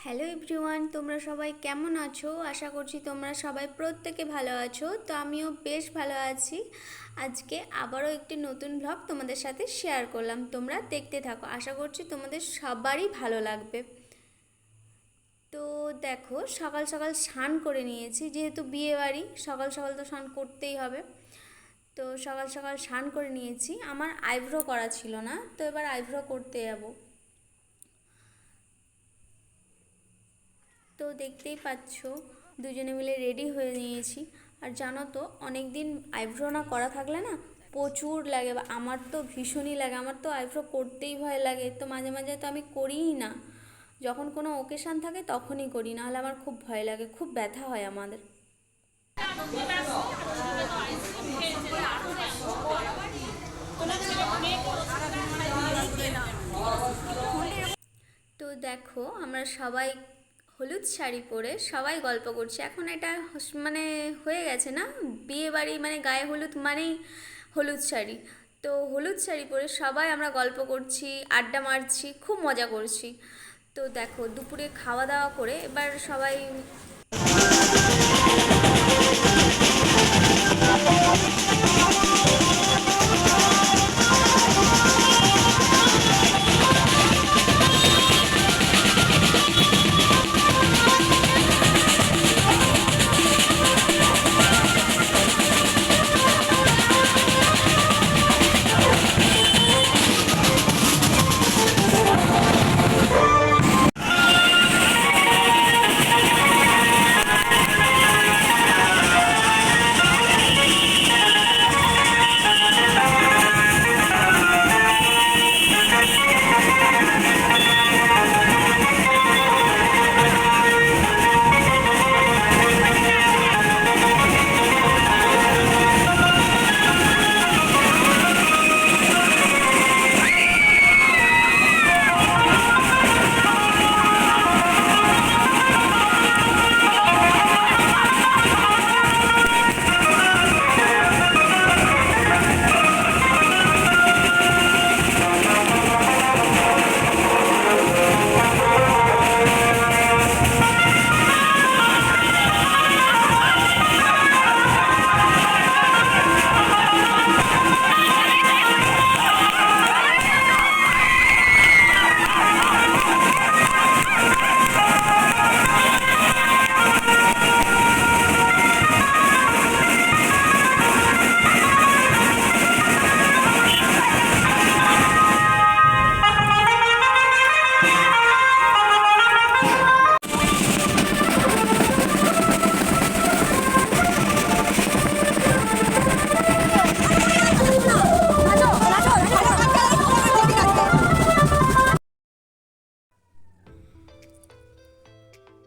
Hello everyone, তোমরা সবাই কেমন আছো? আশা করছি তোমরা সবাই প্রত্যেকে ভালো আছো। তো আমিও বেশ ভালো আছি। আজকে আবারও একটি নতুন ব্লগ তোমাদের সাথে শেয়ার করলাম, তোমরা দেখতে থাকো। আশা করছি তোমাদের সবারই ভালো লাগবে। তো দেখো, সকাল সকাল স্নান করে নিয়েছি, যেহেতু বিয়ে বাড়ি সকাল সকাল তো স্নান করতেই হবে। তো সকাল সকাল স্নান করে নিয়েছি। আমার আইব্রো করা ছিল না, তো এবার আইব্রো করতে যাবো। তো দেখতেই পাচ্ছ, দুজনে মিলে রেডি হয়ে নিয়েছি। আর জানো তো, অনেক দিন আইব্রো না করা থাকলে না প্রচুর লাগে, বা আমার তো ভীষণই লাগে। আমার তো আইব্রো করতেই ভয় লাগে, তো মাঝে মাঝে তো আমি করিই না। যখন কোনো ওকেশান থাকে তখনই করি, নাহলে আমার খুব ভয় লাগে, খুব ব্যথা হয় আমাদের। তো দেখো, আমরা সবাই হলুদ শাড়ি পরে সবাই গল্প করছি। এখন এটা মানে হয়ে গেছে না, বিয়ে বাড়ি মানে গায়ে হলুদ মানেই হলুদ শাড়ি। তো হলুদ শাড়ি পরে সবাই আমরা গল্প করছি, আড্ডা মারছি, খুব মজা করছি। তো দেখো, দুপুরে খাওয়া দাওয়া করে এবার সবাই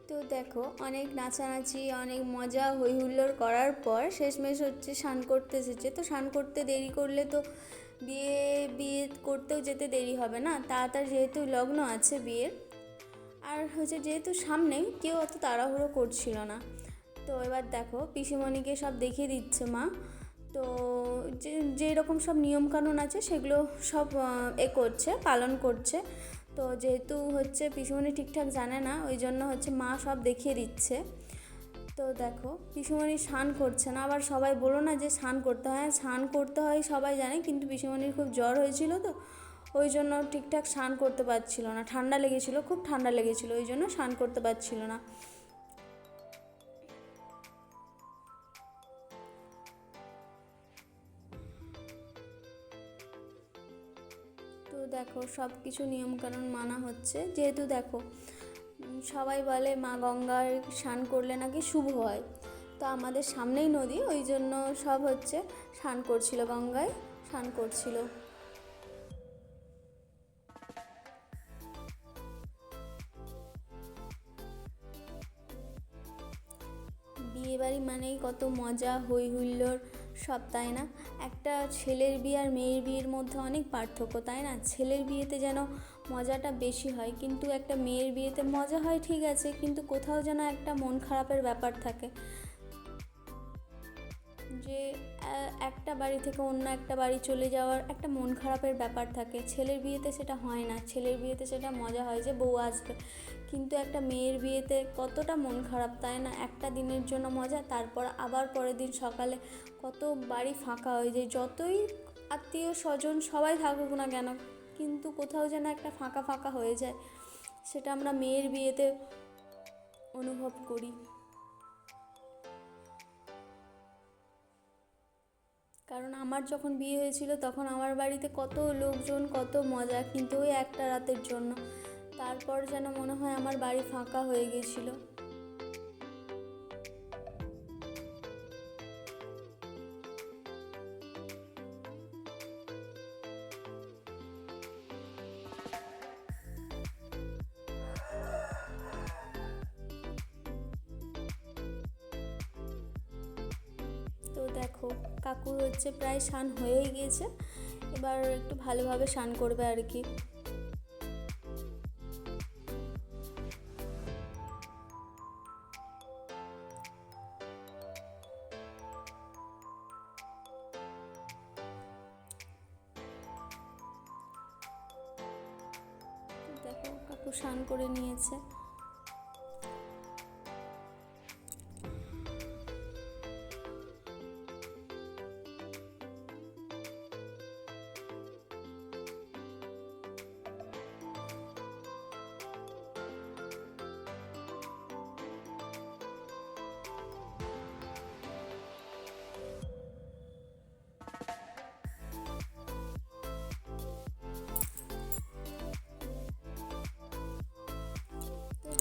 তো দেখো, অনেক নাচানাচি, অনেক মজা হই হুল্লোড় করার পর শেষমেশ হচ্ছে স্নান করতে এসেছে। তো স্নান করতে দেরি করলে তো বিয়ে বিয়ে করতেও যেতে দেরি হবে না, তাড়াতাড়ি যেহেতু লগ্ন আছে বিয়ের। আর হচ্ছে যেহেতু সামনেই, কেউ অত তাড়াহুড়ো করছিল না। তো এবার দেখো, পিসিমণিকে সব দেখিয়ে দিচ্ছে মা। তো যেরকম সব নিয়মকানুন আছে সেগুলো সব করছে, পালন করছে। তো যেহেতু হচ্ছে পিসিমণি ঠিকঠাক জানে না, ওই জন্য হচ্ছে মা সব দেখিয়ে দিচ্ছে। তো দেখো, পিসিমণি স্নান করছে না। আবার সবাই বলো না যে স্নান করতে হয়, স্নান করতে হয় সবাই জানে, কিন্তু পিসিমণির খুব জ্বর হয়েছিল, তো ওই জন্য ঠিকঠাক স্নান করতে পারছিল না। ঠান্ডা লেগেছিল, খুব ঠান্ডা লেগেছিলো, ওই জন্য স্নান করতে পারছিল না। তো দেখো, সব কিছু নিয়মকানুন মানা হচ্ছে। যেহেতু দেখো, সবাই বলে মা গঙ্গার স্নান করলে নাকি শুভ হয়। তো আমাদের সামনেই নদী, ওই জন্য সব হচ্ছে স্নান করছিল, গঙ্গায় স্নান করছিল। বিয়েবাড়ি মানেই কত মজা, হই হুল্লোড় সব, তাই না? একটা ছেলের বিয়ে আর মেয়ের বিয়ের মধ্যে অনেক পার্থক্য, তাই না? ছেলের বিয়েতে যেন মজাটা বেশি হয়, কিন্তু একটা মেয়ের বিয়েতে মজা হয় ঠিক আছে, কিন্তু কোথাও যেন একটা মন খারাপের ব্যাপার থাকে। যে একটা বাড়ি থেকে অন্য একটা বাড়ি চলে যাওয়ার একটা মন খারাপের ব্যাপার থাকে। ছেলের বিয়েতে সেটা হয় না, ছেলের বিয়েতে সেটা মজা হয় যে বউ আসবে। কিন্তু একটা মেয়ের বিয়েতে কতটা মন খারাপ, তাই না? একটা দিনের জন্য মজা, তারপর আবার পরের দিন সকালে কত বাড়ি ফাঁকা হয়ে যায়, যতই আত্মীয় স্বজন সবাই থাকুক না কেন, কিন্তু কোথাও যেন একটা ফাঁকা ফাঁকা হয়ে যায়। সেটা আমরা মেয়ের বিয়েতে অনুভব করি। কারণ আমার যখন বিয়ে হয়েছিল তখন আমার বাড়িতে কত লোকজন, কত মজা, কিন্তু ওই একটা রাতের জন্য তারপর যেন মনে হয় আমার বাড়ি ফাঁকা হয়ে গেছিলো। তো দেখো কাকুর হচ্ছে প্রায় স্নান হয়েই গিয়েছে, এবার একটু ভালোভাবে স্নান করবে আর কি। দেখো কাকু স্নান করে নিয়েছে।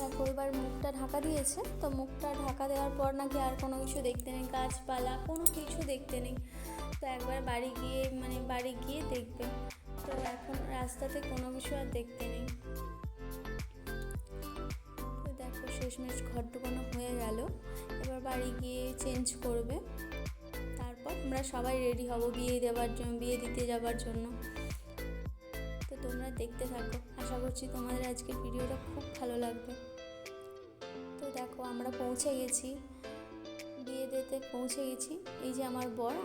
দেখো এবার মুখটা ঢাকা দিয়েছে, তো মুখটা ঢাকা দেওয়ার পর নাকি আর কোনো কিছু দেখতে নেই, গাছপালা কোনো কিছু দেখতে নেই। তো একবার বাড়ি গিয়ে দেখবে। তো এখন রাস্তাতে কোনো কিছু আর দেখতে নেই। তো দেখো শেষমেশ ঘর ঢোকানো হয়ে গেল, এবার বাড়ি গিয়ে চেঞ্জ করবে, তারপর আমরা সবাই রেডি হব বিয়ে দিতে যাবার জন্য। তো তোমরা দেখতে থাকো, আশা করছি তোমাদের আজকের ভিডিওটা খুব ভালো লাগবে। তো দেখো আমরা পৌঁছে গেছি, বিয়ে দিতে পৌঁছে গেছি। এই যে আমার বর,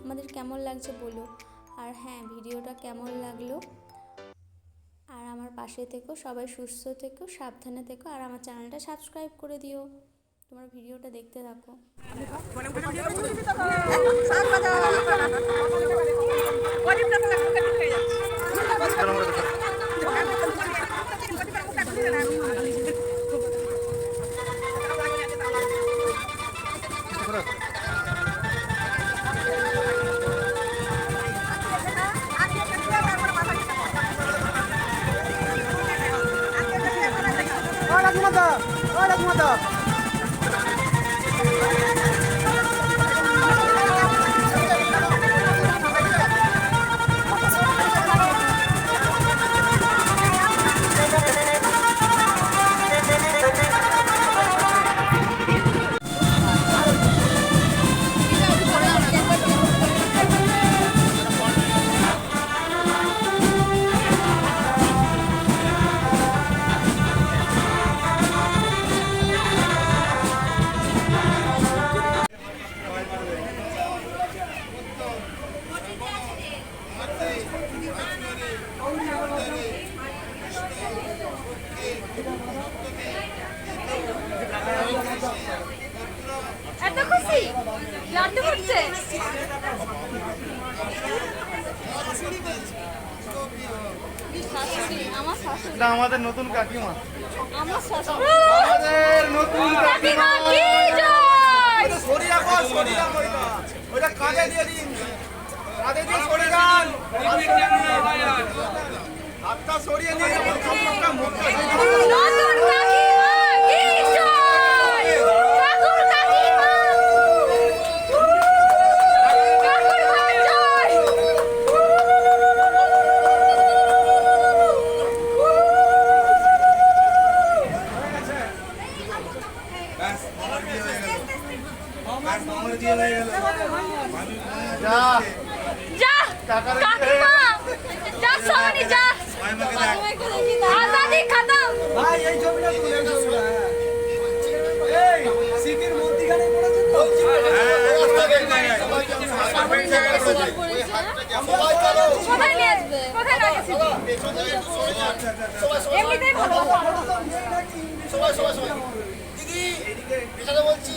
আমাদের কেমন লাগছে বলো, আর হ্যাঁ ভিডিওটা কেমন লাগলো, আর আমার পাশে থেকো, সবাই সুস্থ থেকো, সাবধানে থেকো, আর আমার চ্যানেলটা সাবস্ক্রাইব করে দিও। তোমরা ভিডিওটা দেখতে থাকো। এত খুশি লাড্ডু ফুটছে। আমাদের নতুন কাকিমা, আমার আমাদের নতুন কাকিমা কি জয়। সরিয়া কর, সরিয়া কর, ওটা কাঁধে দিয়ে দিন, কাঁধে দিয়ে সরে যান, হাতটা সরিয়ে নিয়ে যাবেন, কাপড়টা মুখটা নতুন কাকিমা কি জয়। কাকুর কাকিমা, কাকুর ভাই জয়। যা যা কাকিমা, যা সোনি যা, আজাদি খতম। ভাই এই ছবিটা তুলে এই সিটির মধ্যখানে পড়েছে তো। কোথায় নিয়ে আসবে? কোথায় রাখেছি? এমনিতেই ভালো। দিদি এখানে বলছি